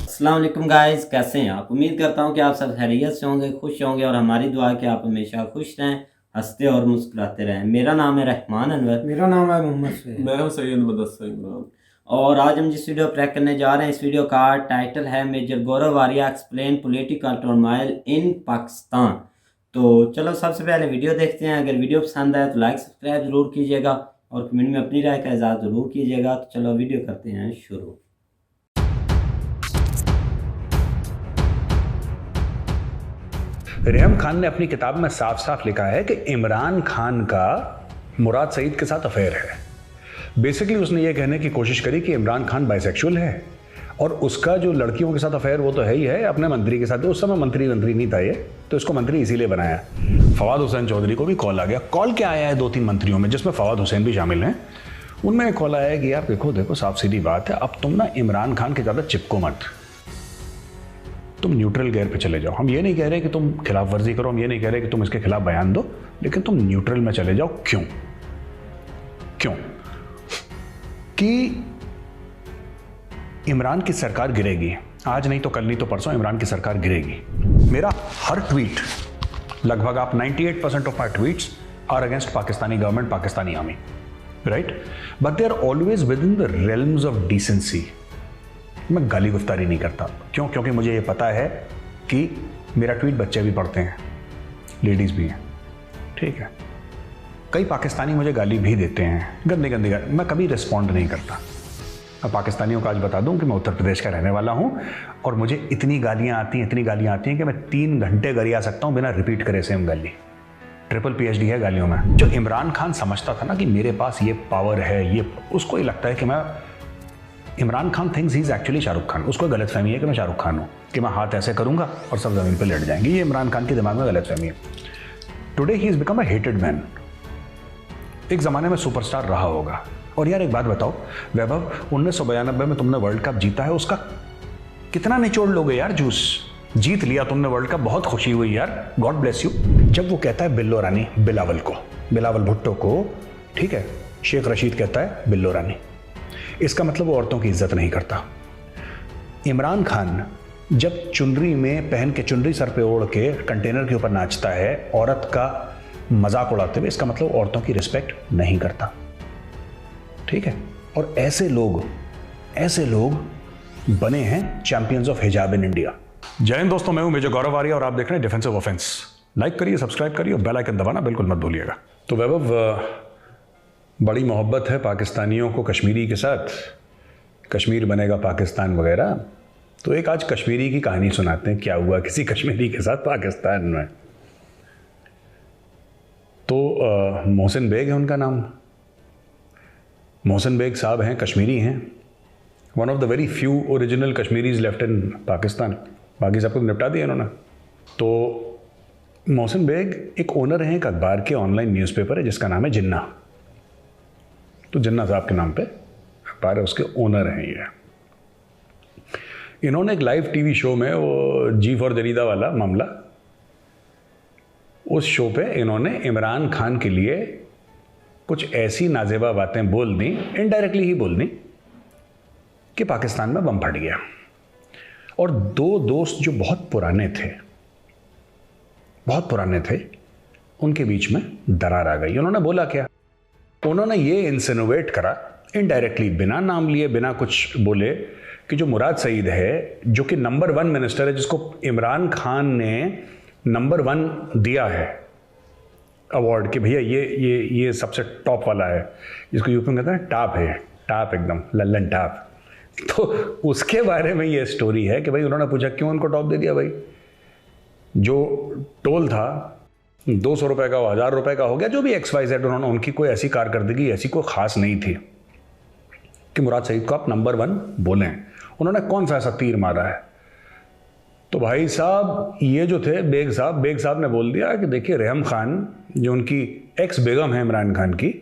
अस्सलाम वालेकुम गाइस, कैसे हैं आप। उम्मीद करता हूं कि आप सब खैरियत से होंगे, खुश होंगे और हमारी दुआ है कि आप हमेशा खुश रहें, हंसते और मुस्कुराते रहें। मेरा नाम है रहमान अनवर। मेरा नाम है मोहम्मद सैयद। मैं हूं सैयद मुदस्सिर इमरान। और आज हम जिस वीडियो ट्रैक करने जा रहे हैं, इस वीडियो का टाइटल है major Gaurav Arya explain political turmoil in Pakistan. तो चलो सबसे पहले वीडियो देखते हैं। अगर वीडियो पसंद आए तो लाइक सब्सक्राइब ज़रूर कीजिएगा और कमेंट में अपनी राय का इज़हार ज़रूर कीजिएगा। तो चलो वीडियो करते हैं शुरू। रेहम खान ने अपनी किताब में साफ साफ लिखा है कि इमरान खान का मुराद सईद के साथ अफेयर है। बेसिकली उसने ये कहने की कोशिश करी कि इमरान खान बाइसेक्सुअल है और उसका जो लड़कियों के साथ अफेयर वो तो है ही है, अपने मंत्री के साथ। उस समय मंत्री नहीं था ये, तो इसको मंत्री इसीलिए बनाया। फवाद हुसैन चौधरी को भी कॉल आ गया। कॉल क्या आया है 2-3 मंत्रियों में, जिसमें फवाद हुसैन भी शामिल हैं। उनमें कॉल आया है कि यार देखो साफ सीधी बात है, अब तुम ना इमरान खान के ज़्यादा चिपको मत, तुम न्यूट्रल गेयर पे चले जाओ। हम ये नहीं कह रहे कि तुम खिलाफ वर्जी करो, हम ये नहीं कह रहे कि तुम इसके खिलाफ बयान दो, लेकिन तुम न्यूट्रल में चले जाओ। क्यों कि इमरान की सरकार गिरेगी, आज नहीं तो कल, नहीं तो परसों इमरान की सरकार गिरेगी। मेरा हर ट्वीट, लगभग आप 98% of my tweets are against Pakistani government, Pakistani army, right, but they are always within the realms of decency. मैं गाली गुफ्तारी नहीं करता। क्यों? क्योंकि मुझे ये पता है कि मेरा ट्वीट बच्चे भी पढ़ते हैं, लेडीज़ भी हैं, ठीक है। कई पाकिस्तानी मुझे गाली भी देते हैं, गंदी गाली, मैं कभी रिस्पॉन्ड नहीं करता। अब पाकिस्तानियों को आज बता दूं कि मैं उत्तर प्रदेश का रहने वाला हूं और मुझे इतनी गालियां आती हैं कि मैं 3 घंटे गरिया सकता हूं बिना रिपीट करे सेम गाली। ट्रिपल PhD है गालियों में। जो इमरान खान समझता था ना कि मेरे पास ये पावर है, ये उसको ही लगता है कि मैं, Imran Khan things he is actually Shahrukh Khan. उसको गलतफहमी है कि मैं शाहरुख खान हूँ, कि मैं हाथ ऐसे करूंगा और सब जमीन पर लेट जाएंगे। ये इमरान खान के दिमाग में गलतफहमी है। Today he is become a hated man. एक ज़माने में सुपरस्टार रहा होगा। और यार एक बात बताओ वैभव, 1992 में तुमने वर्ल्ड कप जीता है, उसका कितना निचोड़ लोगे यार जूस। जीत लिया तुमने वर्ल्ड कप, बहुत खुशी हुई यार, गॉड ब्लेस यू। जब वो कहता है बिल्लो रानी बिलावल को, बिलावल भुट्टो को, ठीक है, शेख रशीद कहता है बिल्लो रानी, इसका मतलब वो औरतों की इज्जत नहीं करता। इमरान खान जब चुनरी में पहन के, चुनरी सर पे ओढ़ के कंटेनर के ऊपर नाचता है औरत का मजाक उड़ाते हुए, इसका मतलब औरतों की रिस्पेक्ट नहीं करता, ठीक है। और ऐसे लोग बने हैं चैंपियंस ऑफ हिजाब इन इंडिया। जय हिंद दोस्तों, मैं हूं मेजर गौरव आर्या और आप देख रहे हैं डिफेंसिव ऑफेंस। लाइक करिए, सब्सक्राइब करिए और बेल आइकन दबाना बिल्कुल मत भूलिएगा। तो वैभव, बड़ी मोहब्बत है पाकिस्तानियों को कश्मीरी के साथ, कश्मीर बनेगा पाकिस्तान वगैरह। तो एक आज कश्मीरी की कहानी सुनाते हैं, क्या हुआ किसी कश्मीरी के साथ पाकिस्तान में। तो मोहसिन बेग है उनका नाम। मोहसिन बेग साहब हैं, कश्मीरी हैं, one of the very few original Kashmiris left in Pakistan. बाकी सबको निपटा दिया इन्होंने। तो मोहसिन बेग एक ओनर हैं, एक अखबार के ऑनलाइन न्यूज़पेपर है जिसका नाम है जिन्ना। तो जिन्ना साहब के नाम पे अखबार है, उसके ओनर हैं ये। इन्होंने एक लाइव टीवी शो में, वो जी फॉर जरीदा वाला मामला, उस शो पे इन्होंने इमरान खान के लिए कुछ ऐसी नाजेबा बातें बोल दी, इनडायरेक्टली ही बोल दी, कि पाकिस्तान में बम फट गया। और 2 दोस्त जो बहुत पुराने थे, उनके बीच में दरार आ गई। उन्होंने बोला क्या? उन्होंने ये इंसिनुएट करा, इनडायरेक्टली, बिना नाम लिए, बिना कुछ बोले, कि जो मुराद सईद है, जो कि नंबर 1 मिनिस्टर है, जिसको इमरान खान ने नंबर 1 दिया है अवार्ड, कि भैया ये सबसे टॉप वाला है, जिसको यूपी में कहते हैं टाप है, टाप एकदम लल्लन टाप। तो उसके बारे में ये स्टोरी है कि भाई उन्होंने पूछा क्यों उनको टॉप दे दिया। भाई जो टोल था 200 रुपये का, 1000 रुपये का हो गया, जो भी XYZ, उन्होंने, उनकी कोई ऐसी कारकर्दगी ऐसी कोई ख़ास नहीं थी कि मुराद सईद को आप नंबर 1 बोलें। उन्होंने कौन सा ऐसा तीर मारा है? तो भाई साहब ये जो थे बेग साहब ने बोल दिया कि देखिए रेहम खान, जो उनकी एक्स बेगम है इमरान खान की,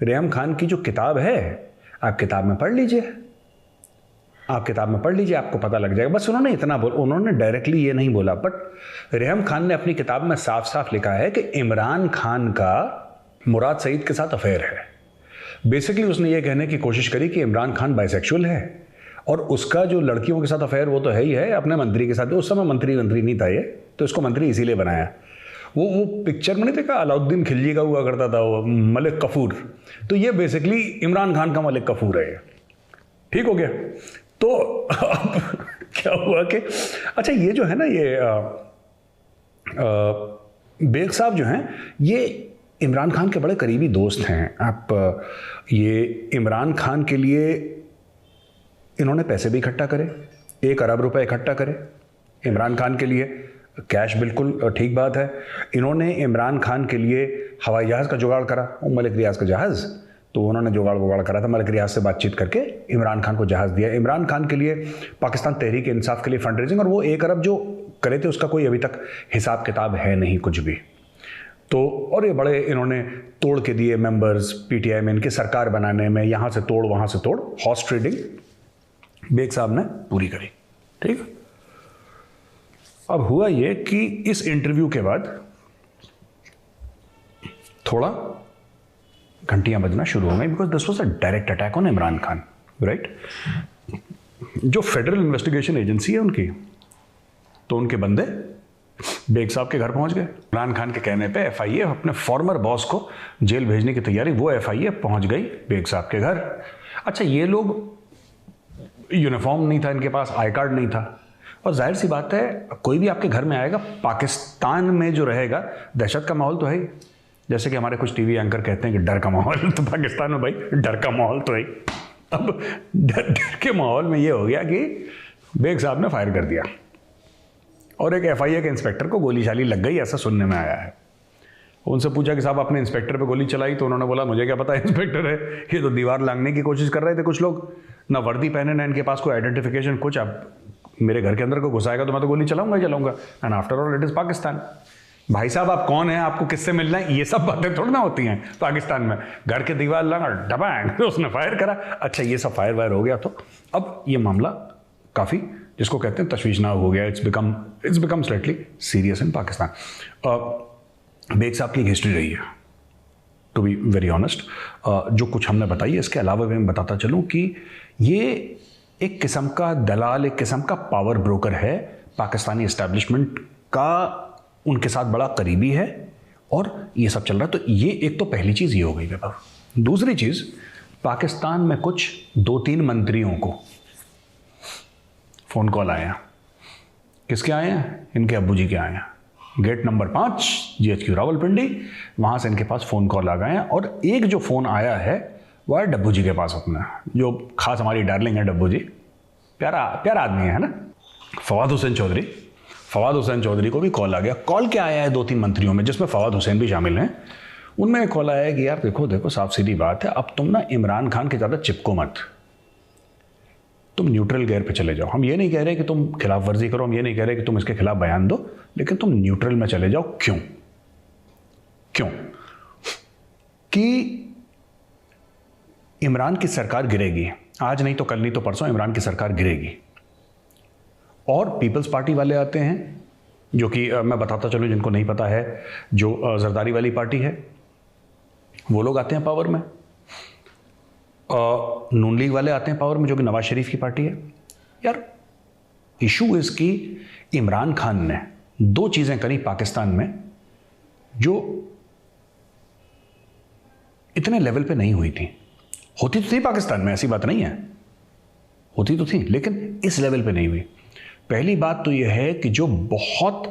रेहम खान की जो किताब है, आप किताब में पढ़ लीजिए, आप किताब में पढ़ लीजिए, आपको पता लग जाएगा। बस उन्होंने इतना उन्होंने डायरेक्टली ये नहीं बोला, बट रेहम खान ने अपनी किताब में साफ साफ लिखा है कि इमरान खान का मुराद सईद के साथ अफेयर है। बेसिकली उसने ये कहने की कोशिश करी कि इमरान खान बाइसेक्सुअल है और उसका जो लड़कियों के साथ अफेयर वो तो है ही है अपने मंत्री के साथ। उस समय मंत्री नहीं था ये, तो इसको मंत्री इसीलिए बनाया। वो पिक्चर में नहीं देखा अलाउद्दीन खिलजी का हुआ करता था वो मलिक कफूर, तो ये बेसिकली इमरान खान का मलिक कफूर है। ठीक हो गया। तो अब क्या हुआ कि अच्छा ये जो है ना ये बेग साहब जो हैं ये इमरान खान के बड़े करीबी दोस्त हैं। आप ये इमरान खान के लिए इन्होंने पैसे भी इकट्ठा करे, 1 अरब रुपए इकट्ठा करे इमरान खान के लिए, कैश बिल्कुल ठीक बात है। इन्होंने इमरान खान के लिए हवाई जहाज़ का जुगाड़ करा, मलिक रियाज का जहाज़, तो उन्होंने जुगाड़ करा था, मलिक रियाज से बातचीत करके इमरान खान को जहाज़ दिया। इमरान खान के लिए पाकिस्तान तहरीक इंसाफ के लिए फंड रेजिंग, और वो 1 अरब जो करे थे उसका कोई अभी तक हिसाब किताब है नहीं कुछ भी। तो और ये बड़े इन्होंने तोड़ के दिए मेंबर्स पीटीआई में, इनकी सरकार बनाने में, यहाँ से तोड़ वहाँ से तोड़, हॉर्स ट्रेडिंग बेग साहब ने पूरी करी। ठीक। अब हुआ ये कि इस इंटरव्यू के बाद थोड़ा घंटियां बजना शुरू हो गई, because this was a direct attack on Imran Khan, right. जो फेडरल इन्वेस्टिगेशन एजेंसी है उनकी, तो उनके बंदे बेग साहब के घर पहुंच गए। इमरान खान के कहने पे एफआईए अपने फॉर्मर बॉस को जेल भेजने की तैयारी, वो एफआईए पहुंच गई बेग साहब के घर। अच्छा ये लोग यूनिफॉर्म नहीं था इनके पास, आई कार्ड नहीं था, और जाहिर सी बात है कोई भी आपके घर में आएगा, पाकिस्तान में जो रहेगा दहशत का माहौल तो है ही। जैसे कि हमारे कुछ टीवी एंकर कहते हैं कि डर का माहौल, तो पाकिस्तान में भाई डर का माहौल तो है। अब डर के माहौल में ये हो गया कि बेग साहब ने फायर कर दिया और एक एफआईए के इंस्पेक्टर को गोली शाली लग गई, ऐसा सुनने में आया है। उनसे पूछा कि साहब आपने इंस्पेक्टर पे गोली चलाई, तो उन्होंने बोला मुझे क्या पता इंस्पेक्टर है, ये तो दीवार लांघने की कोशिश कर रहे थे कुछ लोग, ना वर्दी पहने ना इनके पास कोई आइडेंटिफिकेशन कुछ। अब मेरे घर के अंदर को घुसाएगा तो मैं तो गोली चलाऊंगा ही चलाऊंगा, and after all it is Pakistan. भाई साहब आप कौन हैं, आपको किससे मिलना है, ये सब बातें थोड़ी ना होती हैं पाकिस्तान में। घर के दीवार लांघा डबैंग, तो उसने फायर करा। अच्छा ये सब फायर वायर हो गया, तो अब ये मामला काफ़ी जिसको कहते हैं तशवीशनाक हो गया। It's become slightly serious in Pakistan. Beg साहब की एक हिस्ट्री रही है, टू बी वेरी ऑनेस्ट। जो कुछ हमने बताई है इसके अलावा भी मैं बताता चलूँ कि ये एक किस्म का दलाल, एक किस्म का पावर ब्रोकर है, पाकिस्तानी इस्टेब्लिशमेंट का उनके साथ बड़ा करीबी है, और ये सब चल रहा है। तो ये एक तो पहली चीज़ ये हो गई वैभव। दूसरी चीज़, पाकिस्तान में कुछ 2-3 मंत्रियों को फ़ोन कॉल आए हैं। किसके आए हैं? इनके अब्बू जी के आए हैं। गेट नंबर 5 GHQ रावलपिंडी, वहाँ से इनके पास फ़ोन कॉल आ गए हैं। और एक जो फ़ोन आया है वह है डब्बू जी के पास अपना, जो खास हमारी डार्लिंग है डब्बू जी, प्यारा आदमी है ना, फवाद हुसैन चौधरी को भी कॉल आ गया। कॉल क्या आया है 2-3 मंत्रियों में, जिसमें फवाद हुसैन भी शामिल हैं। उनमें कॉल आया है कि यार देखो साफ सीधी बात है, अब तुम ना इमरान खान के ज़्यादा चिपको मत, तुम न्यूट्रल गेयर पे चले जाओ। हम ये नहीं कह रहे कि तुम खिलाफ वर्जी करो, हम ये नहीं कह रहे कि तुम इसके खिलाफ बयान दो, लेकिन तुम न्यूट्रल में चले जाओ। क्यों कि इमरान की सरकार गिरेगी, आज नहीं तो कल नहीं तो परसों इमरान की सरकार गिरेगी। और पीपल्स पार्टी वाले आते हैं, जो कि मैं बताता चलूँ जिनको नहीं पता है, जो जरदारी वाली पार्टी है, वो लोग आते हैं पावर में। नून लीग वाले आते हैं पावर में, जो कि नवाज शरीफ की पार्टी है। यार इशू इज कि इमरान खान ने 2 चीज़ें करी पाकिस्तान में जो इतने लेवल पे नहीं हुई थी। होती तो थी पाकिस्तान में, ऐसी बात नहीं है, होती तो थी, लेकिन इस लेवल पे नहीं हुई। पहली बात तो यह है कि जो बहुत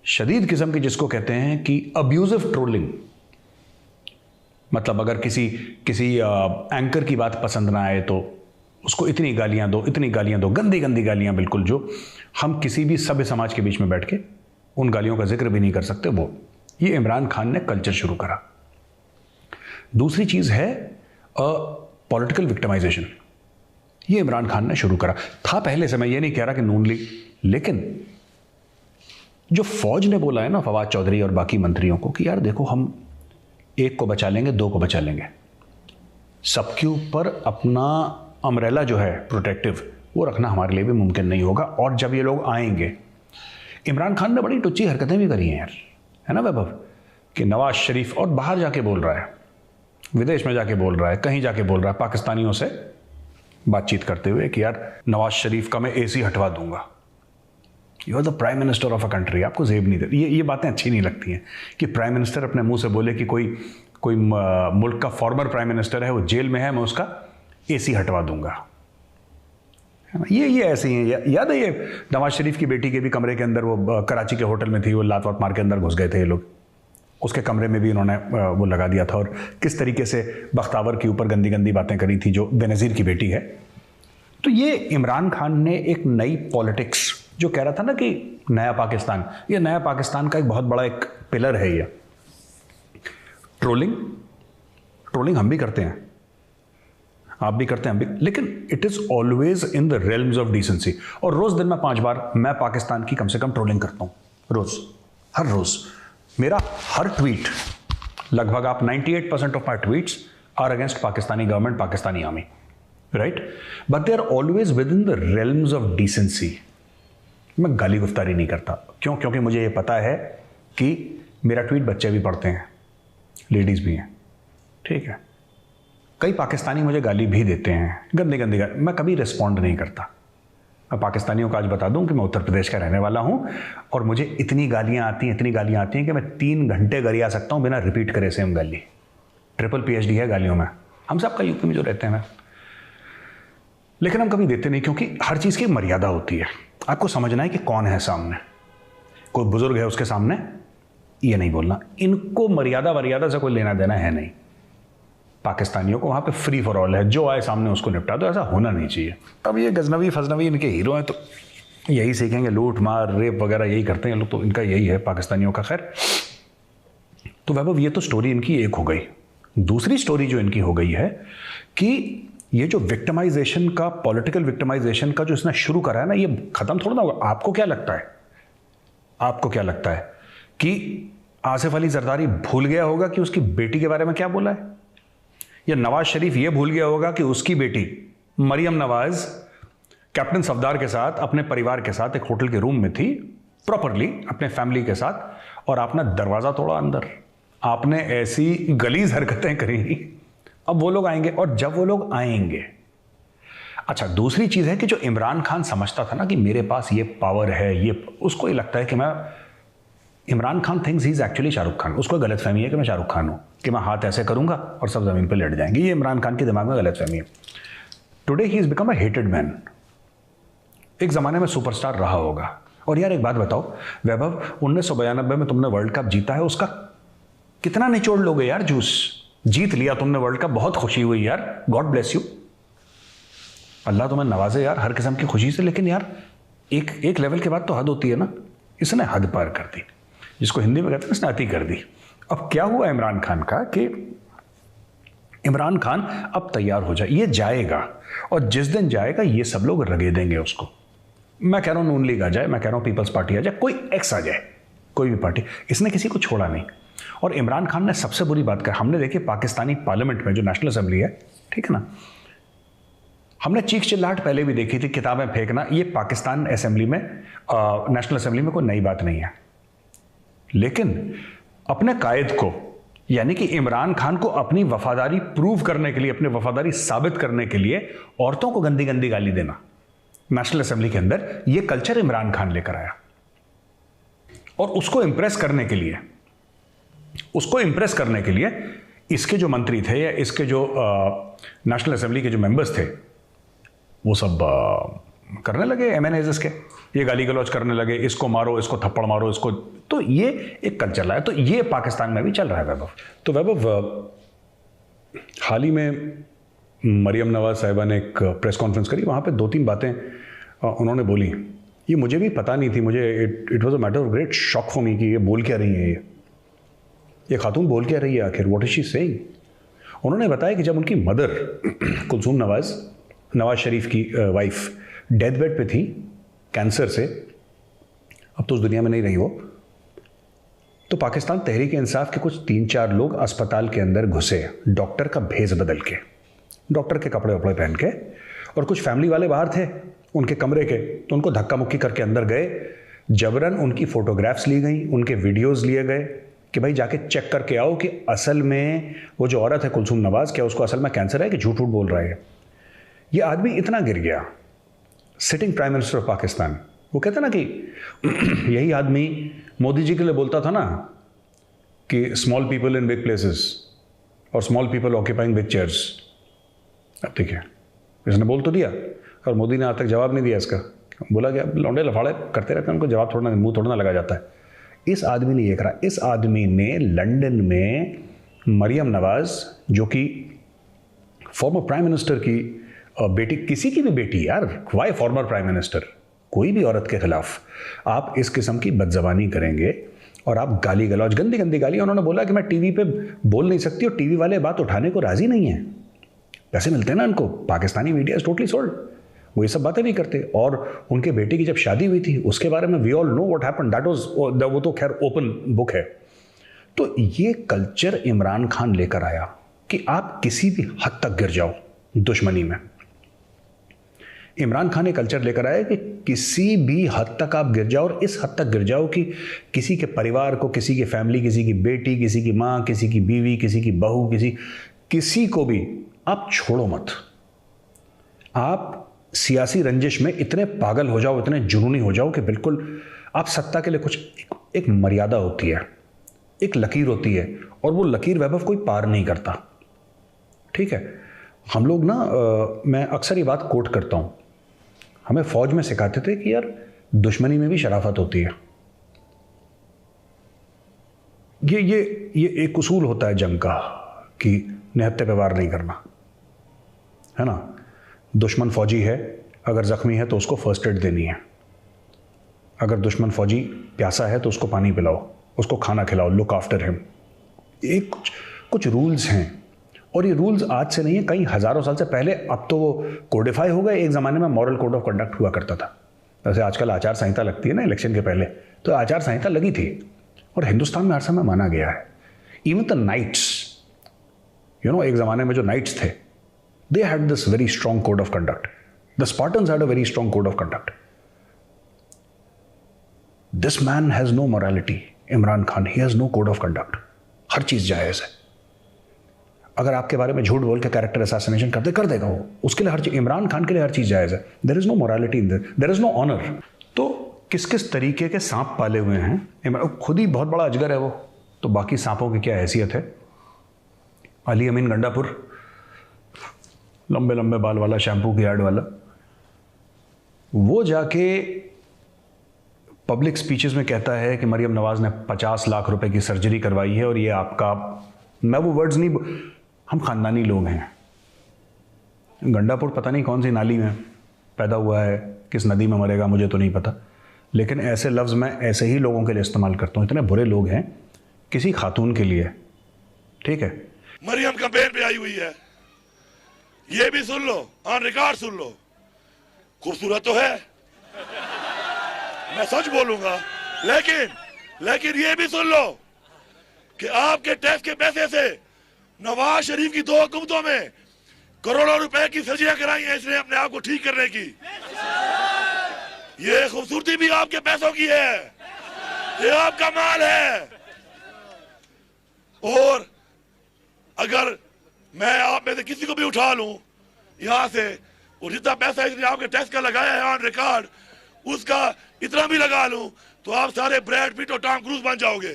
शदीद किस्म की, जिसको कहते हैं कि अब्यूजिव ट्रोलिंग, मतलब अगर किसी एंकर की बात पसंद ना आए तो उसको इतनी गालियां दो, गंदी गालियां, बिल्कुल जो हम किसी भी सभ्य समाज के बीच में बैठ के उन गालियों का जिक्र भी नहीं कर सकते, वो ये इमरान खान ने कल्चर शुरू करा। दूसरी चीज़ है पॉलिटिकल विक्टिमाइजेशन, ये इमरान खान ने शुरू करा। था पहले से, मैं ये नहीं कह रहा कि नून लीग, लेकिन जो फौज ने बोला है ना फवाद चौधरी और बाकी मंत्रियों को कि यार देखो हम 1 को बचा लेंगे, 2 को बचा लेंगे, सबके ऊपर अपना अम्ब्रेला जो है प्रोटेक्टिव वो रखना हमारे लिए भी मुमकिन नहीं होगा। और जब ये लोग आएंगे, इमरान खान ने बड़ी टुच्ची हरकतें भी करी हैं यार, है ना वैभव, कि नवाज शरीफ और बाहर जाके बोल रहा है, विदेश में जाके बोल रहा है, कहीं जाके बोल रहा है पाकिस्तानियों से बातचीत करते हुए कि यार नवाज शरीफ का मैं एसी हटवा दूंगा। You are the prime minister of a country, आपको जेब नहीं देती। ये बातें अच्छी नहीं लगती हैं कि प्राइम मिनिस्टर अपने मुंह से बोले कि कोई मुल्क का फॉर्मर प्राइम मिनिस्टर है, वो जेल में है, मैं उसका एसी हटवा दूंगा, है ना। ये ऐसे ही है। याद है ये नवाज शरीफ की बेटी के भी कमरे के अंदर, वो कराची के होटल में थी, वो लात वात मार के अंदर घुस गए थे ये लोग, उसके कमरे में भी उन्होंने वो लगा दिया था, और किस तरीके से बख्तावर के ऊपर गंदी गंदी बातें करी थी, जो बेनज़ीर की बेटी है। तो ये इमरान खान ने एक नई पॉलिटिक्स, जो कह रहा था ना कि नया पाकिस्तान, ये नया पाकिस्तान का एक बहुत बड़ा एक पिलर है ये। ट्रोलिंग हम भी करते हैं, आप भी करते हैं, हम भी, लेकिन it is always in the realms of decency. और रोज दिन में 5 बार मैं पाकिस्तान की कम से कम ट्रोलिंग करता हूं, रोज, हर रोज। मेरा हर ट्वीट, लगभग आप 98% of my tweets are against Pakistani government, Pakistani army, right, but they are always within the realms of decency. मैं गाली गुफ्तारी नहीं करता। क्यों? क्योंकि मुझे ये पता है कि मेरा ट्वीट बच्चे भी पढ़ते हैं, लेडीज भी हैं, ठीक है। कई पाकिस्तानी मुझे गाली भी देते हैं, गंदी गंदी गाली, मैं कभी रिस्पॉन्ड नहीं करता। मैं पाकिस्तानियों को आज बता दूं कि मैं उत्तर प्रदेश का रहने वाला हूं, और मुझे इतनी गालियां आती हैं कि मैं 3 घंटे गरिया सकता हूं बिना रिपीट करे सेम गाली। ट्रिपल PhD है गालियों में, हम सबका यूपी में जो रहते हैं। लेकिन हम कभी देते नहीं, क्योंकि हर चीज़ की मर्यादा होती है। आपको समझना है कि कौन है सामने, कोई बुजुर्ग है उसके सामने, ये नहीं बोलना। इनको मर्यादा से कोई लेना देना है नहीं। पाकिस्तानियों को वहाँ पे फ्री फॉर ऑल है, जो आए सामने उसको निपटा दो, ऐसा होना नहीं चाहिए। अब ये गजनवी फजनवी इनके हीरो हैं, तो यही सीखेंगे, लूट मार रेप वगैरह यही करते हैं लोग, तो इनका यही है पाकिस्तानियों का। खैर, तो वैभव ये तो स्टोरी इनकी एक हो गई। दूसरी स्टोरी जो इनकी हो गई है कि ये जो विक्टिमाइजेशन का, पॉलिटिकल विक्टिमाइजेशन का जो इसने शुरू करा है ना, ये खत्म थोड़ा ना होगा। आपको क्या लगता है कि आसिफ अली जरदारी भूल गया होगा कि उसकी बेटी के बारे में क्या बोला है? या नवाज शरीफ ये भूल गया होगा कि उसकी बेटी मरियम नवाज कैप्टन सफदार के साथ, अपने परिवार के साथ एक होटल के रूम में थी, प्रॉपरली अपने फैमिली के साथ, और आपने दरवाजा तोड़ा अंदर, आपने ऐसी गलीज हरकतें करी। अब वो लोग आएंगे, और जब वो लोग आएंगे, अच्छा दूसरी चीज है कि जो इमरान खान समझता था ना कि मेरे पास ये पावर है, ये, उसको ये लगता है कि मैं, Imran Khan thinks he is actually Shahrukh Khan. उसको गलतफहमी है कि मैं शाहरुख खान हूं, कि मैं हाथ ऐसे करूंगा और सब जमीन पर लेट जाएंगे। ये इमरान खान के दिमाग में गलतफहमी है। Today he is become a hated man. एक जमाने में सुपरस्टार रहा होगा। और यार एक बात बताओ वैभव, 1992 में तुमने वर्ल्ड कप जीता है, उसका कितना निचोड़ लोगे यार जूस? जीत लिया तुमने वर्ल्ड कप, बहुत खुशी हुई यार, गॉड ब्लेस यू, अल्लाह तुम्हें नवाजे यार हर किस्म की खुशी से। लेकिन यार एक लेवल के बाद तो हद होती है ना। इसने हद पार कर दी, जिसको हिंदी में कहते हैं इसने अति कर दी। अब क्या हुआ इमरान खान का कि इमरान खान अब तैयार हो जाए, ये जाएगा, और जिस दिन जाएगा ये सब लोग रगे देंगे उसको। मैं कह रहा हूं नून लीग आ जाए, मैं कह रहा हूं पीपल्स पार्टी आ जाए, कोई एक्स आ जाए, कोई भी पार्टी, इसने किसी को छोड़ा नहीं। और इमरान खान ने सबसे बुरी बात कर, हमने देखी पाकिस्तानी पार्लियामेंट में जो नेशनल असेंबली है, ठीक है ना, हमने चीख चिल्लाहट पहले भी देखी थी, किताबें फेंकना, ये पाकिस्तान असेंबली में, नेशनल असेंबली में कोई नई बात नहीं है। लेकिन अपने कायद को, यानी कि इमरान खान को अपनी वफादारी प्रूव करने के लिए, अपनी वफादारी साबित करने के लिए औरतों को गंदी गंदी गाली देना नेशनल असेंबली के अंदर, यह कल्चर इमरान खान लेकर आया। और उसको इंप्रेस करने के लिए इसके जो मंत्री थे या इसके जो नेशनल असेंबली के जो मेंबर्स थे, वो सब करने लगे MNAs के, ये गाली गलौज करने लगे, इसको मारो, इसको थप्पड़ मारो, इसको। तो ये एक कल्चर लाया, तो ये पाकिस्तान में भी चल रहा है वैभव। तो वैभव, हाल ही में मरियम नवाज साहिबा ने एक प्रेस कॉन्फ्रेंस करी, वहाँ पे 2-3 बातें उन्होंने बोली, ये मुझे भी पता नहीं थी, मुझे it was a matter of great shock for me कि ये बोल क्या रही है, ये खातून बोल क्या रही है आखिर, व्हाट इज शी सेइंग। उन्होंने बताया कि जब उनकी मदर कुलसूम नवाज शरीफ की वाइफ डेथ बेड पे थी कैंसर से, अब तो उस दुनिया में नहीं रही वो, तो पाकिस्तान तहरीक इंसाफ के कुछ 3-4 लोग अस्पताल के अंदर घुसे, डॉक्टर का भेष बदल के, डॉक्टर के कपड़े वपड़े पहन के, और कुछ फैमिली वाले बाहर थे, उनके कमरे के, तो उनको धक्का मुक्की करके अंदर गए, जबरन उनकी फोटोग्राफ्स ली गई, उनके वीडियोस लिए गए कि भाई जाके चेक करके आओ कि असल में वो जो औरत है कुलसूम नवाज, क्या उसको असल में कैंसर है कि झूठ झूठ बोल रहा है। ये आदमी इतना गिर गया, sitting prime minister of Pakistan. वो कहता ना कि यही आदमी मोदी जी के लिए बोलता था ना कि small people in big places और small people occupying big chairs. अब देखिए, इसने बोल तो दिया और मोदी ने आज तक जवाब नहीं दिया इसका। बोला कि अब लौंडे लफाड़े करते रहते हैं, उनको जवाब थोड़ा ना, मुंह थोड़ा ना लगा जाता है। इस आदमी ने ये करा। इस आदमी ने लंदन में मरियम नवाज, जो कि फॉर्मर प्राइम मिनिस्टर की बेटी, किसी की भी बेटी यार, वाई फॉर्मर प्राइम मिनिस्टर, कोई भी औरत के खिलाफ आप इस किस्म की बदजबानी करेंगे और आप गाली गलौज, गंदी गंदी गाली। उन्होंने बोला कि मैं टीवी पे बोल नहीं सकती और टीवी वाले बात उठाने को राजी नहीं है, पैसे मिलते हैं ना उनको, Pakistani media is totally sold, वो ये सब बातें नहीं करते। और उनके बेटे की जब शादी हुई थी उसके बारे में we all know what happened, that was, वो तो खैर ओपन बुक है। तो ये कल्चर इमरान खान लेकर आया कि आप किसी भी हद तक गिर जाओ दुश्मनी में। इमरान खान ने कल्चर लेकर आया कि किसी भी हद तक आप गिर जाओ, और इस हद तक गिर जाओ कि किसी के परिवार को, किसी की फैमिली, किसी की बेटी, किसी की माँ, किसी की बीवी, किसी की बहू, किसी को भी आप छोड़ो मत। आप सियासी रंजिश में इतने पागल हो जाओ, इतने जुनूनी हो जाओ कि बिल्कुल आप सत्ता के लिए कुछ, एक मर्यादा होती है, एक लकीर होती है, और वो लकीर वैभव कोई पार नहीं करता। ठीक है, हम लोग ना मैं अक्सर ये बात कोट करता हूँ, हमें फौज में सिखाते थे कि यार दुश्मनी में भी शराफत होती है। ये एक उसूल होता है जंग का कि निहत्थे पे वार नहीं करना, है ना। दुश्मन फौजी है, अगर जख्मी है तो उसको फर्स्ट एड देनी है। अगर दुश्मन फौजी प्यासा है तो उसको पानी पिलाओ, उसको खाना खिलाओ, लुक आफ्टर हिम। ये कुछ रूल्स हैं, और ये रूल्स आज से नहीं है, कई हज़ारों साल से पहले, अब तो वो कोडिफाई हो गए। एक ज़माने में मॉरल कोड ऑफ कंडक्ट हुआ करता था, जैसे आजकल आचार संहिता लगती है ना इलेक्शन के पहले, तो आचार संहिता लगी थी, और हिंदुस्तान में हर समय माना गया है। इवन द नाइट्स, एक ज़माने में जो नाइट्स थे, they had this very strong code of conduct. The Spartans had a very strong code of conduct. This man has no morality. Imran Khan, he has no code of conduct. हर चीज जायज है। अगर आपके बारे में झूठ बोल के कैरेक्टर असैसिनेशन कर देगा वो, उसके लिए हर चीज, इमरान खान के लिए हर चीज जायज है। There is no morality in there is no honour. तो किस किस तरीके के सांप पाले हुए हैं, खुद ही बहुत बड़ा अजगर है वो, तो बाकी सांपों की क्या हैसियत है। अली अमीन गंडापुर, लंबे लंबे बाल वाला, शैम्पू की ऐड वाला, वो जाके पब्लिक स्पीचेस में कहता है कि मरियम नवाज ने 50 लाख रुपए की सर्जरी करवाई है, और ये आपका, मैं वो वर्ड्स नहीं, हम खानदानी लोग हैं। गंडापुर पता नहीं कौन सी नाली में पैदा हुआ है, किस नदी में मरेगा मुझे तो नहीं पता, लेकिन ऐसे लफ्ज़ मैं ऐसे ही लोगों के लिए इस्तेमाल करता हूँ। इतने बुरे लोग हैं किसी खातून के लिए। ठीक है, मरियम कैंपेन पे आई हुई है, ये भी सुन लो, ऑन रिकॉर्ड सुन लो। खूबसूरत तो है, मैं सच बोलूंगा, लेकिन ये भी सुन लो कि आपके टैक्स के पैसे से नवाज शरीफ की 2 हुकूमतों में करोड़ों रुपए की सर्जरियां कराई हैं इसने अपने आप को ठीक करने की। ये खूबसूरती भी आपके पैसों की है, ये आपका माल है। और अगर मैं आप में से किसी को भी उठा लूं यहां से, और जितना पैसा इसने आपके टैक्स का लगाया है ऑन रिकॉर्ड, उसका इतना भी लगा लूं, तो आप सारे ब्रैड पिट और टॉम क्रूज बन जाओगे।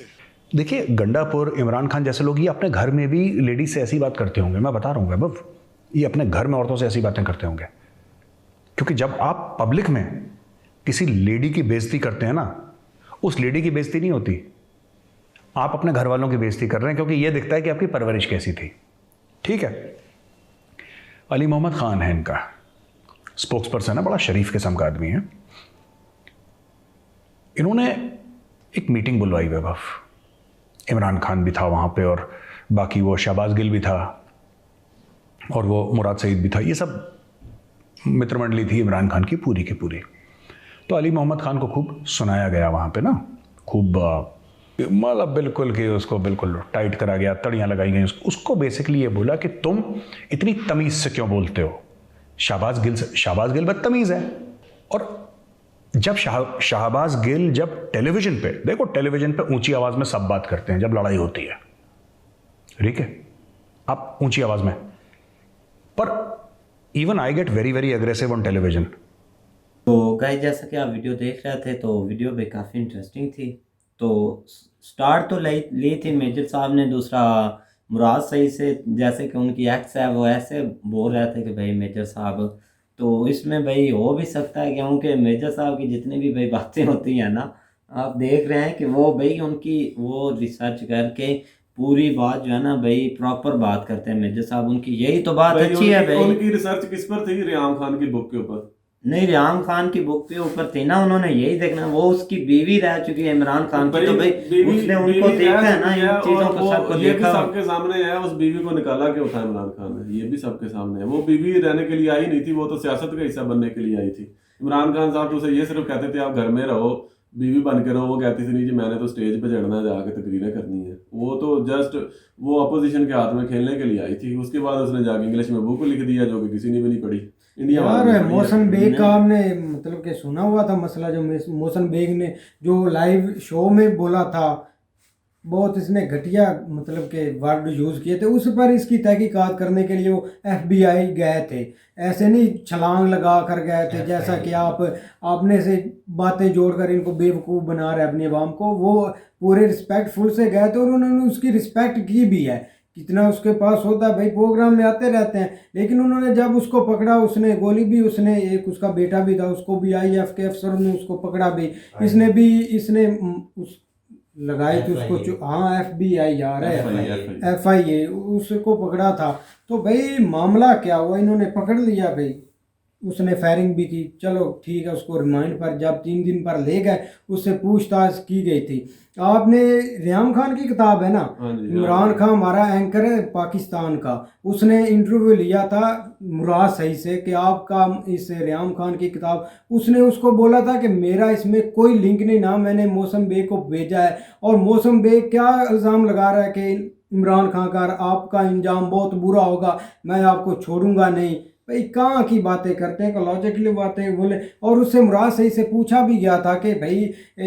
देखिए, गंडापुर, इमरान खान जैसे लोग ये अपने घर में भी लेडीज से ऐसी बात करते होंगे। मैं बता रहा हूँ वैभव, ये अपने घर में औरतों से ऐसी बातें करते होंगे, क्योंकि जब आप पब्लिक में किसी लेडी की बेइज्जती करते हैं ना, उस लेडी की बेइज्जती नहीं होती, आप अपने घर वालों की बेइज्जती कर रहे हैं, क्योंकि ये दिखता है कि आपकी परवरिश कैसी थी। ठीक है, अली मोहम्मद खान है इनका स्पोक्स पर्सन है, बड़ा शरीफ किस्म का आदमी है। इन्होंने एक मीटिंग बुलवाई वैभव, इमरान खान भी था वहाँ पे, और बाकी वो शहबाज गिल भी था, और वो मुराद सईद भी था। ये सब मित्रमंडली थी इमरान खान की पूरी की पूरी। तो अली मोहम्मद खान को खूब सुनाया गया वहाँ पे ना, खूब मतलब बिल्कुल कि उसको बिल्कुल टाइट करा गया, तड़ियाँ लगाई गई उसको। बेसिकली ये बोला कि तुम इतनी तमीज़ से क्यों बोलते हो, शाहबाज गिल बदतमीज़ है, और जब शाहबाज गिल जब टेलीविजन पे, देखो टेलीविजन पे ऊंची आवाज में सब बात करते हैं जब लड़ाई होती है, ठीक है, आप ऊंची आवाज में, पर even I get very very aggressive on television. तो गाइस जैसा कि आप वीडियो देख रहे थे तो वीडियो भी काफ़ी इंटरेस्टिंग थी। तो स्टार्ट तो ली थी मेजर साहब ने, दूसरा मुराद सही से, जैसे कि उनकी एक्स है वो ऐसे बोल रहे थे कि भाई मेजर साहब, तो इसमें भाई हो भी सकता है क्योंकि मेजर साहब की जितनी भी भाई बातें होती हैं ना, आप देख रहे हैं कि वो भाई उनकी वो रिसर्च करके पूरी बात जो है ना भाई प्रॉपर बात करते हैं मेजर साहब, उनकी यही तो बात अच्छी है भाई। उनकी रिसर्च किस पर थी? रियाम खान की बुक के ऊपर? नहीं, रियाम खान की बुक के ऊपर थी ना, उन्होंने यही देखना, वो उसकी बीवी रह चुकी है इमरान खान की, तो भाई उसने उनको देखा है ना इन चीजों को, सबको ये भी देखा। सबके सामने है, उस बीवी को निकाला क्यों था इमरान खान ने, ये भी सबके सामने है। वो बीवी रहने के लिए आई नहीं थी, वो तो सियासत का हिस्सा बनने के लिए आई थी। इमरान खान साहब तो उसे ये सिर्फ कहते थे आप घर में रहो, बीवी बन के रहो, वो कहती थी नहीं जी मैंने तो स्टेज पे चढ़ना है, जाके तकरीरें करनी है। वो तो जस्ट वो अपोजिशन के हाथ में खेलने के लिए आई थी। उसके बाद उसने जाके इंग्लिश में बुक लिख दिया जो कि किसी ने भी नहीं पढ़ी। इंडिया यार मौसम बेग का आपने मतलब कि सुना हुआ था मसला, जो मौसम बेग ने जो लाइव शो में बोला था, बहुत इसने घटिया मतलब के वर्ड यूज़ किए थे, उस पर इसकी तहकीकात करने के लिए वो FBI गए थे। ऐसे नहीं छलांग लगा कर गए थे जैसा कि आपने से बातें जोड़कर इनको बेवकूफ़ बना रहे अपनी आवाम को। वो पूरे रिस्पेक्टफुल से गए थे और उन्होंने उसकी रिस्पेक्ट की भी है। कितना उसके पास होता है भाई, प्रोग्राम में आते रहते हैं, लेकिन उन्होंने जब उसको पकड़ा, उसने गोली भी, उसने एक उसका बेटा भी था, उसको भी IF के अफसरों ने उसको पकड़ा भी, इसने उस लगाई थी उसको, हाँ FBI यार है, FIA उसको पकड़ा था। तो भाई मामला क्या हुआ, इन्होंने पकड़ लिया भाई, उसने फायरिंग भी की, चलो ठीक है, उसको रिमांड पर जब 3 दिन पर ले गए, उससे पूछताछ की गई थी। आपने रियाम खान की किताब है ना, इमरान खान हमारा एंकर है पाकिस्तान का, उसने इंटरव्यू लिया था मुराद सही से कि आपका इस रियाम खान की किताब, उसने उसको बोला था कि मेरा इसमें कोई लिंक नहीं, ना मैंने मौसम बेग को भेजा है। और मौसम बेग क्या इल्ज़ाम लगा रहा है कि इमरान खान का आपका अंजाम बहुत बुरा होगा, मैं आपको छोड़ूंगा नहीं। भाई कहाँ की बातें करते हैं, लॉजिकली बातें बोले। और उससे मुराद सही से पूछा भी गया था कि भाई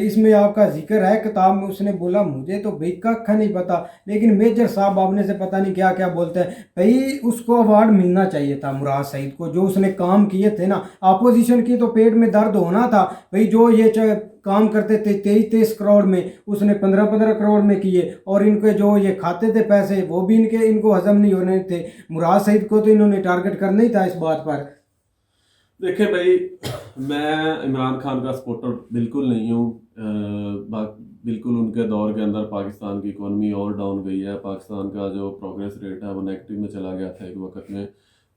इसमें आपका जिक्र है किताब में, उसने बोला मुझे तो भाई कख नहीं पता, लेकिन मेजर साहब आपने से पता नहीं क्या क्या बोलते हैं। भाई उसको अवार्ड मिलना चाहिए था मुराद सईद को, जो उसने काम किए थे ना, अपोजिशन की तो पेट में दर्द होना था भाई। जो ये काम करते थे 23 करोड़ में, उसने 15 करोड़ में किए, और इनके जो ये खाते थे पैसे वो भी इनको हजम नहीं होने थे। मुराद सईद को तो इन्होंने टारगेट करना ही था इस बात पर। देखिए भाई, मैं इमरान खान का सपोर्टर बिल्कुल नहीं हूँ। बिल्कुल उनके दौर के अंदर पाकिस्तान की इकोनॉमी और डाउन गई है, पाकिस्तान का जो प्रोग्रेस रेट है वो नेगेटिव में चला गया था एक वक्त में,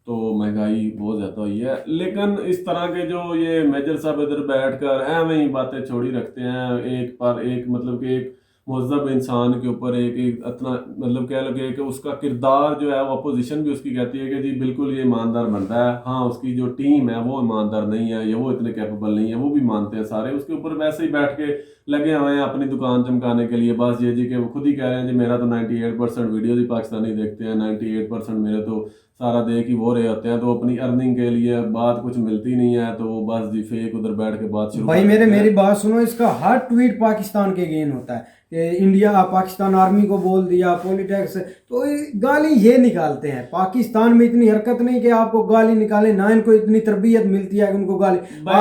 तो महंगाई बहुत ज़्यादा हुई है। लेकिन इस तरह के जो ये मेजर साहब इधर बैठकर एवं ही बातें छोड़ी रखते हैं, एक पर एक मतलब कि एक मुहज़्ज़ब इंसान के ऊपर एक इतना मतलब कह लगे कि उसका किरदार जो है वो अपोजिशन भी उसकी कहती है कि जी बिल्कुल ये ईमानदार बनता है, हाँ उसकी जो टीम है वो ईमानदार नहीं है या वो इतने कैपेबल नहीं है, वो भी मानते हैं सारे उसके ऊपर, वैसे ही बैठ के लगे हुए हैं अपनी दुकान चमकाने के लिए। बस ये जी कि वो खुद ही कह रहे हैं जी मेरा तो 98% वीडियोज़ ही पाकिस्तानी देखते हैं, 98% मेरे तो सारा देख ही वो रहे होते हैं, तो अपनी अर्निंग के लिए बात कुछ मिलती नहीं है तो वो बस जी फेक उधर बैठ के बात शुरू। भाई मेरी बात सुनो, इसका हर ट्वीट पाकिस्तान के गेन होता है कि इंडिया पाकिस्तान आर्मी को बोल दिया, पॉलिटिक्स, तो गाली ये निकालते हैं। पाकिस्तान में इतनी हरकत नहीं कि आपको गाली निकाले, ना इनको इतनी तरबियत मिलती है कि उनको गाली।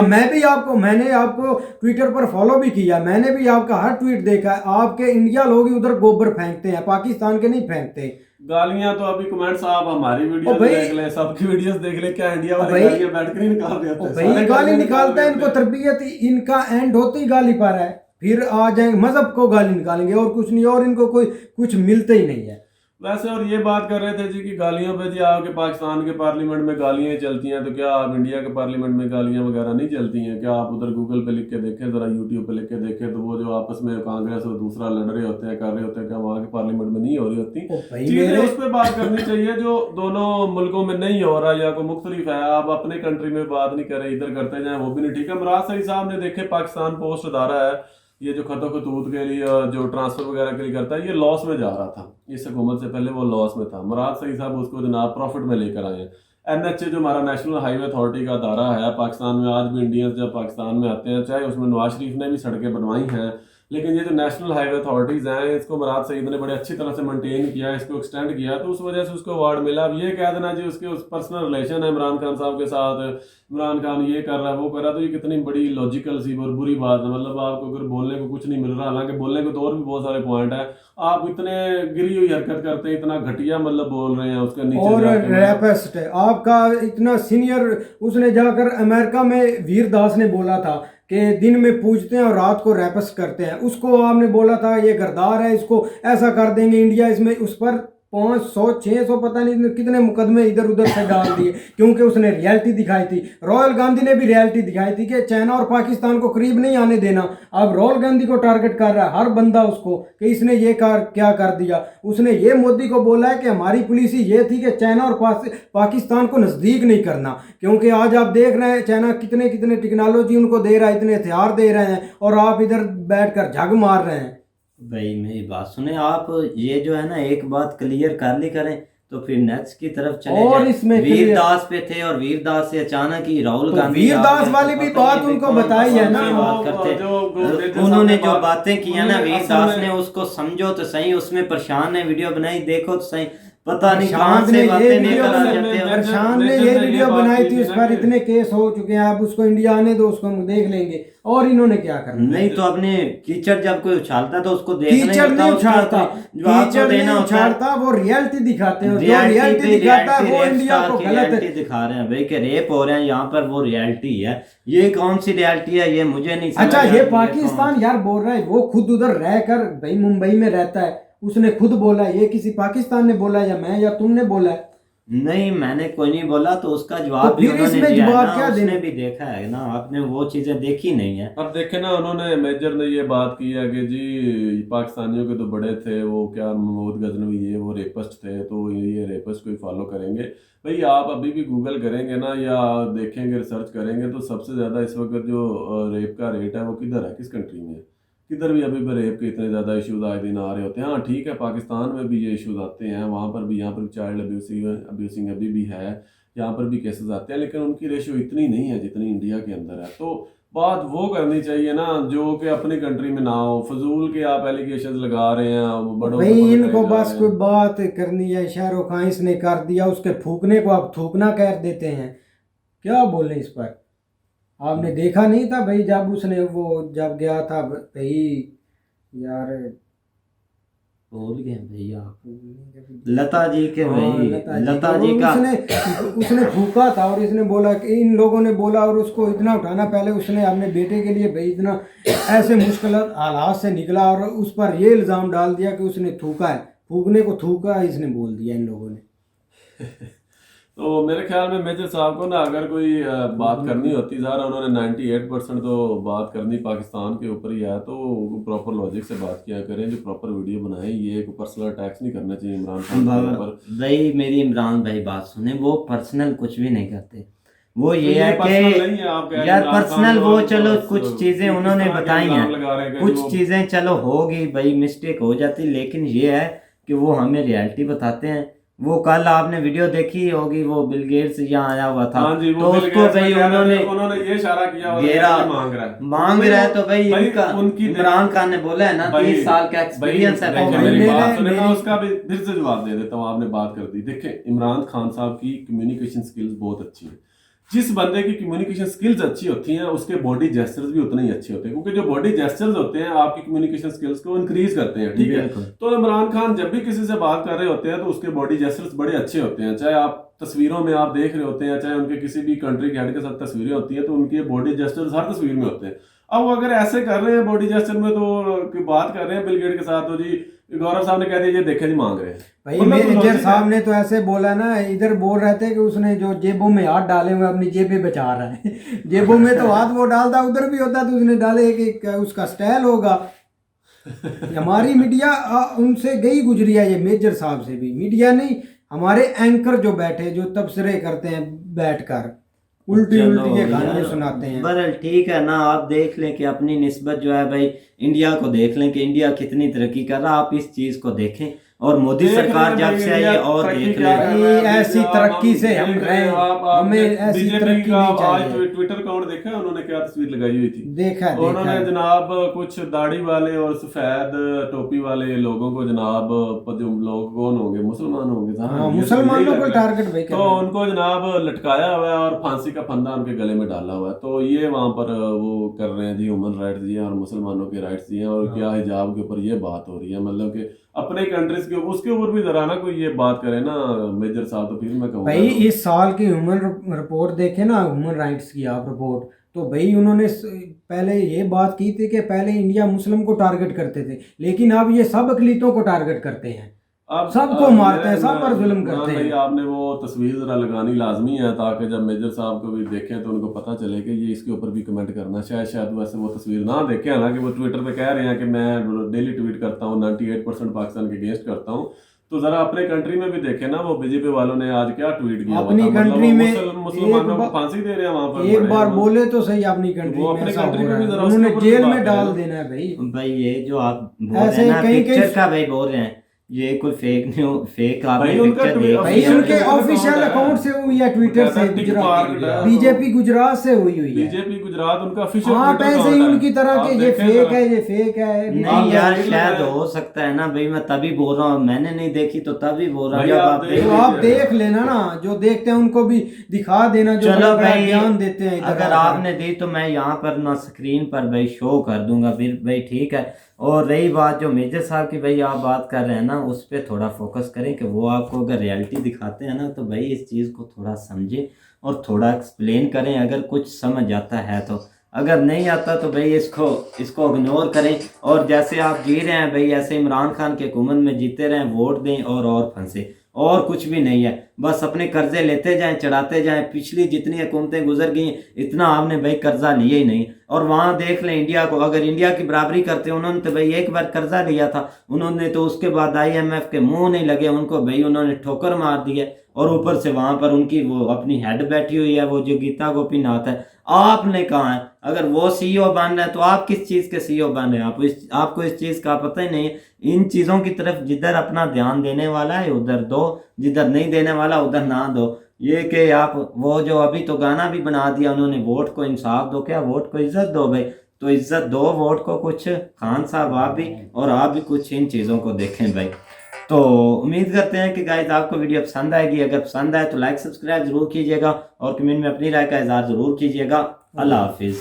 मैंने आपको ट्विटर पर फॉलो भी किया, मैंने भी आपका हर ट्वीट देखा है। आपके इंडिया लोग ही उधर गोबर फेंकते हैं, पाकिस्तान के नहीं फेंकते गालियां। तो अभी कमेंट्स आप हमारी वीडियो देख लें, सबकी वीडियोस देख लें, क्या इंडिया वाले गालियां बैठकर ही निकाल रहे होते हैं। भाई गाली निकालते हैं, इनको तरबियत इनका एंड होती ही गाली पर है, फिर आ जाएंगे मजहब को गाली निकालेंगे और कुछ नहीं, और इनको कोई कुछ मिलते ही नहीं है वैसे। और ये बात कर रहे थे जी कि गालियों पे जी आपके पाकिस्तान के पार्लियामेंट में गालियां चलती हैं, तो क्या आप इंडिया के पार्लियामेंट में गालियां वगैरह नहीं चलती हैं? क्या आप उधर गूगल पे लिख के देखें, जरा यूट्यूब पे लिख के देखें, तो वो जो आपस में कांग्रेस और दूसरा लड़ रहे होते हैं, कर रहे होते हैं, क्या वहाँ के पार्लियामेंट में नहीं हो रही होती चीजें? उस पर बात करनी चाहिए जो दोनों मुल्कों में नहीं हो रहा या कोई मुख्तलिफ है। आप अपने कंट्री में बात नहीं करें, इधर करते जाए, वो भी नहीं ठीक है। मुराद सईद साहब ने देखे पाकिस्तान पोस्ट अदारा है, ये जो खतो खतूत के लिए जो ट्रांसफर वगैरह के लिए करता है, ये लॉस में जा रहा था, इस हुकूमत से पहले वो लॉस में था। मुराद सईद साहब उसको जनाब प्रॉफिट में लेकर आए हैं। NHA जो हमारा नेशनल हाईवे अथॉरिटी का अदारा है पाकिस्तान में, आज भी इंडियंस जब पाकिस्तान में आते हैं, चाहे उसमें नवाज शरीफ ने भी सड़कें बनवाई हैं, लेकिन ये जो नेशनल हाईवे अथॉरिटीज़ हैं इसको मुराद सईद ने बड़े अच्छी तरह से मेंटेन किया, इसको एक्सटेंड किया, तो उस वजह से उसको अवार्ड मिला। अब ये कह देना जी उसके उस पर्सनल रिलेशन है इमरान खान साहब के साथ, इमरान खान ये कर रहा है वो कर रहा है, तो ये कितनी बड़ी लॉजिकल सी और बुरी बात है। मतलब आपको अगर बोलने को कुछ नहीं मिल रहा, हालांकि बोलने को तो और भी बहुत सारे पॉइंट है, आप इतने गिरी हुई हरकत करते हैं, इतना घटिया मतलब बोल रहे हैं उसके नीचे और जाके। रैपिस्ट है आपका इतना सीनियर, उसने जाकर अमेरिका में वीर दास ने बोला था कि दिन में पूजते हैं और रात को रैपस करते हैं, उसको आपने बोला था ये गद्दार है, इसको ऐसा कर देंगे इंडिया, इसमें उस पर 500-600 पता नहीं कितने मुकदमे इधर उधर से डाल दिए, क्योंकि उसने रियलिटी दिखाई थी। राहुल गांधी ने भी रियलिटी दिखाई थी कि चाइना और पाकिस्तान को करीब नहीं आने देना। अब राहुल गांधी को टारगेट कर रहा है हर बंदा उसको कि इसने ये क्या कर दिया। उसने ये मोदी को बोला है कि हमारी पॉलिसी ये थी कि चाइना और पाकिस्तान को नज़दीक नहीं करना, क्योंकि आज आप देख रहे हैं चाइना कितने कितने टेक्नोलॉजी उनको दे रहा है, इतने हथियार दे रहे हैं, और आप इधर बैठकर झग मार रहे हैं। भाई मेरी बात सुने आप, ये जो है ना एक बात क्लियर कर ली करें तो फिर नेक्स्ट की तरफ चले और जाएं। इसमें वीरदास पे थे और वीरदास से अचानक ही राहुल तो गांधी वीरदास वाली भी बात उनको बताई है ना, बात करते उन्होंने जो बातें की है ना वीरदास ने, उसको समझो तो सही, उसमें परेशान ने वीडियो बनाई, देखो तो सही, पता नहीं कहां से बातें निकल आ जाते हैं। प्रशांत ने ये वीडियो बनाई थी, उस पर इतने केस हो चुके हैं, आप उसको इंडिया आने दो, उसको हम देख लेंगे। और इन्होंने क्या करना, नहीं तो अपने कीचड़ जब कोई उछालता तो उसको देखना कीचड़ नहीं उछालता, कीचड़ नहीं उछालता, वो रियलिटी दिखाते हैं, जो रियलिटी दिखाता है वो इंडिया को गलत दिखा रहे हैं भाई कि रेप हो रहे हैं यहाँ पर, वो रियलिटी है। ये कौन सी रियलिटी है ये मुझे नहीं समझ। अच्छा ये पाकिस्तान यार बोल रहा है, वो खुद उधर रहकर भाई मुंबई में रहता है, उसने खुद बोला, ये किसी पाकिस्तान ने बोला या मैं या तुमने बोला है? नहीं मैंने कोई नहीं बोला, तो उसका जवाब तो भी फिर उन्होंने इसमें दिया जवाब ना, क्या उसने देना? भी देखा है ना, आपने वो चीजें देखी नहीं है। अब देखे ना, उन्होंने मेजर ने ये बात की है कि जी पाकिस्तानियों के तो बड़े थे वो, क्या महमूद गजनवी ये वो रेपिस्ट थे, तो ये रेपिस्ट को ही फॉलो करेंगे। भाई आप अभी भी गूगल करेंगे ना या देखेंगे रिसर्च करेंगे तो सबसे ज़्यादा इस वक्त जो रेप का रेट है वो किधर है, किस कंट्री में? किधर भी अभी भी रेप के इतने ज़्यादा इश्यूज आए दिन आ रहे होते हैं। हाँ ठीक है, पाकिस्तान में भी ये इश्यूज आते हैं, वहाँ पर भी, यहाँ पर चाइल्ड अब्यूसिंग अभी भी है, यहाँ पर भी केसेस आते हैं, लेकिन उनकी रेशियो इतनी नहीं है जितनी इंडिया के अंदर है। तो बात वो करनी चाहिए ना जो कि अपनी कंट्री में ना हो, फजूल के आप एलिगेशन लगा रहे हैं बड़ों भाई इनको बस कोई बात करनी है, शाहरुख खान इसने कर दिया, उसके थूकने को आप थूकना कह देते हैं, क्या बोले इस पर? आपने देखा नहीं था भाई जब उसने वो जब गया था भाई, यार भूल गए भाई आप, लता जी के भाई, हाँ, लता जी का उसने फूका था और इसने बोला कि इन लोगों ने बोला, और उसको इतना उठाना, पहले उसने अपने बेटे के लिए भाई इतना ऐसे मुश्किल हालात से निकला और उस पर ये इल्ज़ाम डाल दिया कि उसने थूका है, फूकने को थूका इसने बोल दिया इन लोगों ने। तो मेरे ख्याल में मेजर साहब को ना अगर कोई बात करनी होती, ज़रा उन्होंने 98% तो बात करनी पाकिस्तान के ऊपर ही है, तो प्रॉपर लॉजिक से बात किया करें, जो प्रॉपर वीडियो बनाएं, ये एक पर्सनल अटैक्स नहीं करना चाहिए इमरान खान के ऊपर। भाई मेरी इमरान भाई बात सुने, वो पर्सनल कुछ भी नहीं करते, वो ये है कि यार पर्सनल वो चलो कुछ चीजें उन्होंने बताई हैं, कुछ चीजें चलो होगी भाई, मिस्टेक हो जाती, लेकिन ये है कि वो हमें रियलिटी बताते हैं। वो कल आपने वीडियो देखी होगी, वो बिल गेट्स यहाँ आया हुआ था, हाँ जी, तो उसको भाई उन्होंने ये इशारा किया घेरा मांग रहा है, तो भाई उनकी इमरान खान ने बोला है ना 30 साल का एक्सपीरियंस है। उसका भी फिर से जवाब दे देता हूँ, आपने बात कर दी। देखिए इमरान खान साहब की कम्युनिकेशन स्किल्स बहुत अच्छी है, जिस बंदे की कम्युनिकेशन स्किल्स अच्छी होती हैं उसके बॉडी जेस्चर्स भी उतने ही अच्छे होते हैं, क्योंकि जो बॉडी जेस्चर्स होते हैं आपकी कम्युनिकेशन स्किल्स को इंक्रीज करते हैं, ठीक है। तो इमरान खान जब भी किसी से बात कर रहे होते हैं तो उसके बॉडी जेस्चर्स बड़े अच्छे होते हैं, चाहे आप तस्वीरों में आप देख रहे होते हैं, चाहे उनके किसी भी कंट्री के हेड के साथ तस्वीरें होती हैं, तो उनके बॉडी जेस्चर्स हर तस्वीर में होते हैं। अब वो अगर ऐसे कर रहे हैं बॉडी जेस्चर में, तो बात कर रहे हैं बिल गेट के साथ, तो जी गौरव साहब ने कह दिया ये देखे जी मांग रहे हैं भाई। मेजर साहब ने तो ऐसे बोला ना, इधर बोल रहे थे कि उसने जो जेबों में हाथ डाले हुए अपनी जेबें बचा रहा है जेबों में तो हाथ वो डालता, उधर भी होता तो उसने डाले कि उसका स्टाइल होगा। हमारी मीडिया उनसे गई गुजरी है, ये मेजर साहब से भी, मीडिया नहीं, हमारे एंकर जो बैठे जो तबसरे करते हैं बैठकर उल्टी के गाने सुनाते हैं। बहरहाल ठीक है ना, आप देख लें कि अपनी निस्बत जो है भाई इंडिया को देख लें कि इंडिया कितनी तरक्की कर रहा है, आप इस चीज़ को देखें। और मोदी देख सरकार रहे जब हैं से आई है और तरक्की देख क्या ले कर भाई, रहा है। ऐसी आप तरक्की से हम देख रहे हैं, आपने हमें ऐसी बीजेपी तरक्की का नहीं आज चाहिए। ट्विटर अकाउंट देखा है उन्होंने क्या तस्वीर लगाई हुई थी। देखा उन्होंने देखा जनाब कुछ दाढ़ी वाले और सफेद टोपी वाले लोगों को जनाब जो लोग कौन होंगे, मुसलमान होंगे, हाँ, ये मुसलमानों यही को लग रहा है। टारगेट भाई कर तो रहे हैं। उनको जनाब लटकाया हुआ है और फांसी का फंदा उनके गले में डाला हुआ है। तो ये वहां पर वो कर रहे हैं जी, ह्यूमन राइट्स जी और मुसलमानों के राइट्स जी हैं, और क्या हिजाब के ऊपर ये बात हो रही है। मतलब कि अपने कंट्रीज के उसके ऊपर भी जरा ना कोई ये बात करे ना मेजर साहब, तो फिर मैं कहूँगा भाई इस साल की ह्यूमन रिपोर्ट देखे ना, ह्यूमन राइट्स की आप रिपोर्ट, तो भाई उन्होंने पहले ये बात की थी कि पहले इंडिया मुस्लिम को टारगेट करते थे, लेकिन अब ये सब अकलीतों को टारगेट करते हैं, अब सबको मारते हैं, सब पर जुल्म इमरान करते भाई, हैं। आपने वो तस्वीर जरा लगानी लाजमी है ताकि जब मेजर साहब को भी देखें तो उनको पता चले कि ये इसके ऊपर भी कमेंट करना। शायद वैसे वो तस्वीर ना देखें, हालांकि वो ट्विटर पे कह रहे हैं कि मैं डेली ट्वीट करता हूँ, 98% पाकिस्तान के अगेंस्ट करता हूँ। तो जरा अपने कंट्री में भी देखें ना, वो बीजेपी वालों ने आज क्या ट्वीट किया हुआ अपनी था। मतलब कंट्री वो में मुसलमानों को फांसी दे रहे हैं वहां पर, एक बड़े बार हैं। बोले तो सही, अपनी कंट्री वो में अपनी ऐसा हो कंट्री में रहा भी है, जरा उसके उन्होंने ऊपर भी जेल बात में करें डाल ना। देना है भाई। भाई ये जो आप बोल रहे ऐसे हैं ना कहीं- पिक्चर कहीं- का भाई बोल रहे हैं, ये कोई फेक न्यूज फेक आपने भाई उनका पिक्चर ट्वीट- देख भाई लिया। उनके ऑफिशियल ऑफिशियल अकाउंट अकाउंट से हुई है, ट्विटर से, टिक मार्क है। बीजेपी गुजरात से हुई हुई है। बीजेपी गुजरात उनका ऑफिशियल आप ऐसे ही उनकी तरह के ये फेक है, ये फेक है। नहीं यार, देख शायद लेना। हो सकता है ना भाई, मैं तभी बोल रहा हूँ, मैंने नहीं देखी तो तभी बोल रहा हूँ। भाई जब आप आप देख तो देख आप लीजिए। देख लेना ना, जो देखते हैं उनको भी दिखा देना, जो चलो बड़ा-बड़ा भाई, ज्ञान देते हैं इधर अगर आकर। आपने दी तो मैं यहाँ पर ना स्क्रीन पर भाई शो कर दूंगा फिर भाई, ठीक है। और रही बात जो मेजर साहब की भाई आप बात कर रहे हैं ना, उस पर थोड़ा फोकस करें कि वो आपको अगर रियलिटी दिखाते हैं ना, तो भाई इस चीज़ को थोड़ा समझें और थोड़ा एक्सप्लेन करें, अगर कुछ समझ आता है तो। अगर नहीं आता तो भाई इसको इग्नोर करें, और जैसे आप जी रहे हैं भाई ऐसे इमरान खान की हुकूमत में जीते रहें, वोट दें और फंसे, और कुछ भी नहीं है। बस अपने कर्जे लेते जाएं, चढ़ाते जाएं। पिछली जितनी हुकूमतें गुजर गई इतना आपने भाई कर्जा लिया ही नहीं। और वहाँ देख लें इंडिया को, अगर इंडिया की बराबरी करते, उन्होंने तो भाई एक बार कर्जा लिया था, उन्होंने तो उसके बाद IMF के मुंह नहीं लगे उनको भाई, उन्होंने ठोकर मार दी है। और ऊपर से वहाँ पर उनकी वो अपनी हेड बैठी हुई है, वो जो गीता गोपीनाथ है। आपने कहा है अगर वो CEO बन रहे हैं तो आप किस चीज़ के CEO बन रहे हैं? आपको इस चीज़ का पता ही नहीं है। इन चीज़ों की तरफ जिधर अपना ध्यान देने वाला है उधर दो, जिधर नहीं देने वाला उधर ना दो। ये कि आप वो जो अभी तो गाना भी बना दिया उन्होंने, वोट को इंसाफ दो, क्या वोट को इज्जत दो भाई, तो इज्जत दो वोट को। कुछ खान साहब आप भी और आप भी कुछ इन चीज़ों को देखें भाई। तो उम्मीद करते हैं कि गाइस आपको वीडियो पसंद आएगी। अगर पसंद आए तो लाइक सब्सक्राइब जरूर कीजिएगा और कमेंट में अपनी राय का इजहार जरूर कीजिएगा। अल्लाह हाफिज़।